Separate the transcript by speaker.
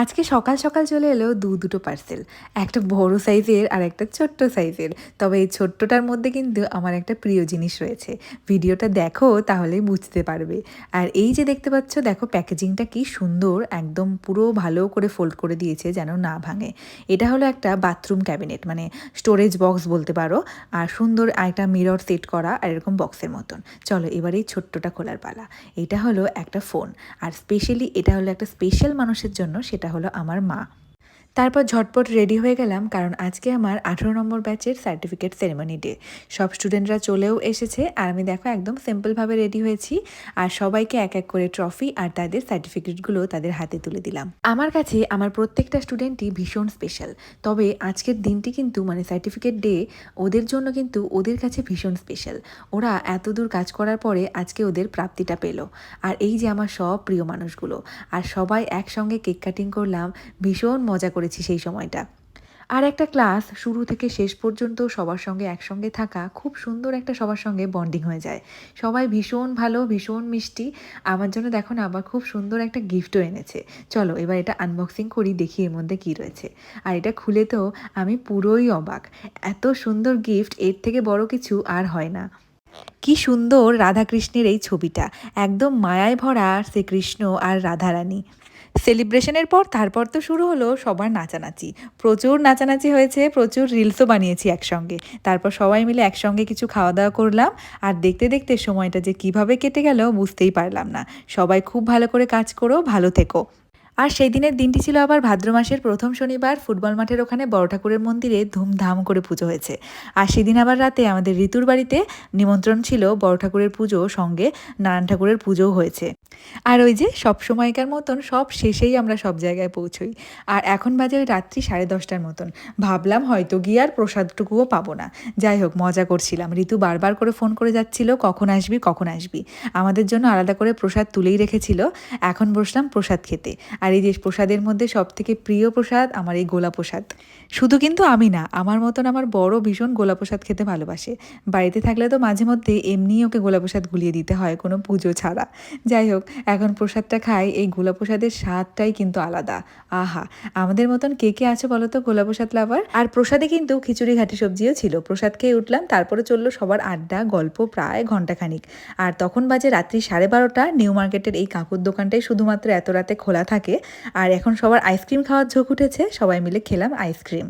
Speaker 1: আজকে সকাল সকাল চলে এলো দুটো পার্সেল। একটা বড় সাইজের আর একটা ছোট্ট সাইজের। তবে এই ছোট্টটার মধ্যে কিন্তু আমার একটা প্রিয় জিনিস রয়েছে। ভিডিওটা দেখো তাহলেই বুঝতে পারবে। আর এই যে দেখতে পাচ্ছ, দেখো প্যাকেজিংটা কি সুন্দর, একদম পুরো ভালো করে ফোল্ড করে দিয়েছে যেন না ভাঙে। এটা হলো একটা বাথরুম ক্যাবিনেট, মানে স্টোরেজ বক্স বলতে পারো। আর সুন্দর একটা মিরর সেট করা আর এরকম বক্সের মতন। চলো এবার এই ছোট্টটা খোলার পালা। এটা হলো একটা ফোন, আর স্পেশালি এটা হলো একটা স্পেশাল মানুষের জন্য, সেটা হলো আমার মা। তারপর ঝটপট রেডি হয়ে গেলাম, কারণ আজকে আমার 18 নম্বর ব্যাচের সার্টিফিকেট সেরেমনি ডে। সব স্টুডেন্টরা চলেও এসেছে, আর আমি দেখো একদম সিম্পলভাবে রেডি হয়েছি। আর সবাইকে এক এক করে ট্রফি আর তাদের সার্টিফিকেটগুলো তাদের হাতে তুলে দিলাম। আমার কাছে আমার প্রত্যেকটা স্টুডেন্টই ভীষণ স্পেশাল। তবে আজকের দিনটি কিন্তু, মানে সার্টিফিকেট ডে, ওদের জন্য কিন্তু ওদের কাছে ভীষণ স্পেশাল। ওরা এত দূর কাজ করার পরে আজকে ওদের প্রাপ্তিটা পেল। আর এই যে আমার সব প্রিয় মানুষগুলো, আর সবাই একসঙ্গে কেক কাটিং করলাম, ভীষণ মজা করেছি সেই সময়টা। আর একটা ক্লাস শুরু থেকে শেষ পর্যন্ত সবার সঙ্গে একসঙ্গে থাকা খুব সুন্দর, একটা সবার সঙ্গে বন্ডিং হয়ে যায়। সবাই ভীষণ ভালো, ভীষণ মিষ্টি। আমার জন্য দেখো না আবার খুব সুন্দর একটা গিফটও এনেছে। চলো এবার এটা আনবক্সিং করি, দেখি এর মধ্যে কী রয়েছে। আর এটা খুলে তো আমি পুরোই অবাক। এত সুন্দর গিফট, এর থেকে বড় কিছু আর হয় না। কি সুন্দর রাধাকৃষ্ণের এই ছবিটা, একদম মায়ায় ভরা শ্রীকৃষ্ণ আর রাধারানী। সেলিব্রেশনের পর তারপর তো শুরু হলো সবার নাচানাচি। প্রচুর নাচানাচি হয়েছে, প্রচুর রিলসও বানিয়েছি একসঙ্গে। তারপর সবাই মিলে একসঙ্গে কিছু খাওয়া দাওয়া করলাম। আর দেখতে দেখতে সময়টা যে কিভাবে কেটে গেল বুঝতেই পারলাম না। সবাই খুব ভালো করে কাজ করো, ভালো থেকো। আর সেই দিনের দিনটি ছিল আবার ভাদ্র মাসের প্রথম শনিবার। ফুটবল মাঠের ওখানে বড় ঠাকুরের মন্দিরে ধুমধাম করে পুজো হয়েছে। আর সেদিন আবার রাতে আমাদের ঋতুর বাড়িতে নিমন্ত্রণ ছিল, বড় ঠাকুরের পুজো সঙ্গে নারায়ণ ঠাকুরের পুজোও হয়েছে। আর ওই যে সব সময়কার মতন সব শেষেই আমরা সব জায়গায় পৌঁছই। আর এখন বাজে ওই রাত্রি 10:30টার মতন। ভাবলাম হয়তো গিয়ে আর প্রসাদটুকুও পাবো না। যাই হোক, মজা করছিলাম। ঋতু বারবার করে ফোন করে যাচ্ছিল, কখন আসবি কখন আসবি। আমাদের জন্য আলাদা করে প্রসাদ তুলেই রেখেছিল। এখন বসলাম প্রসাদ খেতে। আর এই যে প্রসাদের মধ্যে সবথেকে প্রিয় প্রসাদ আমার এই গোলা প্রসাদ। শুধু কিন্তু আমি না, আমার মতন আমার বড় ভীষণ গোলা প্রসাদ খেতে ভালোবাসে। বাড়িতে থাকলে তো মাঝে মধ্যে এমনিই ওকে গোলা প্রসাদ গুলিয়ে দিতে হয়, কোনো পুজো ছাড়া। যাই হোক, এখন প্রসাদটা খাই, এই গোলা প্রসাদের স্বাদটাই কিন্তু আলাদা। আহা, আমাদের মতন কে কে আছে বলো তো গোলা প্রসাদ লাভার। আর প্রসাদে কিন্তু খিচুড়ি ঘাটি সবজিও ছিল। প্রসাদ খেয়ে উঠলাম, তারপরে চললো সবার আড্ডা গল্প প্রায় ঘন্টাখানিক। আর তখন বাজে রাত্রি 12:30। নিউ মার্কেটের এই কাকুর দোকানটাই শুধুমাত্র এত রাতে খোলা থাকে। আর এখন সবার আইসক্রিম খাওয়ার ঝোঁক উঠেছে, সবাই মিলে খেলাম আইসক্রিম।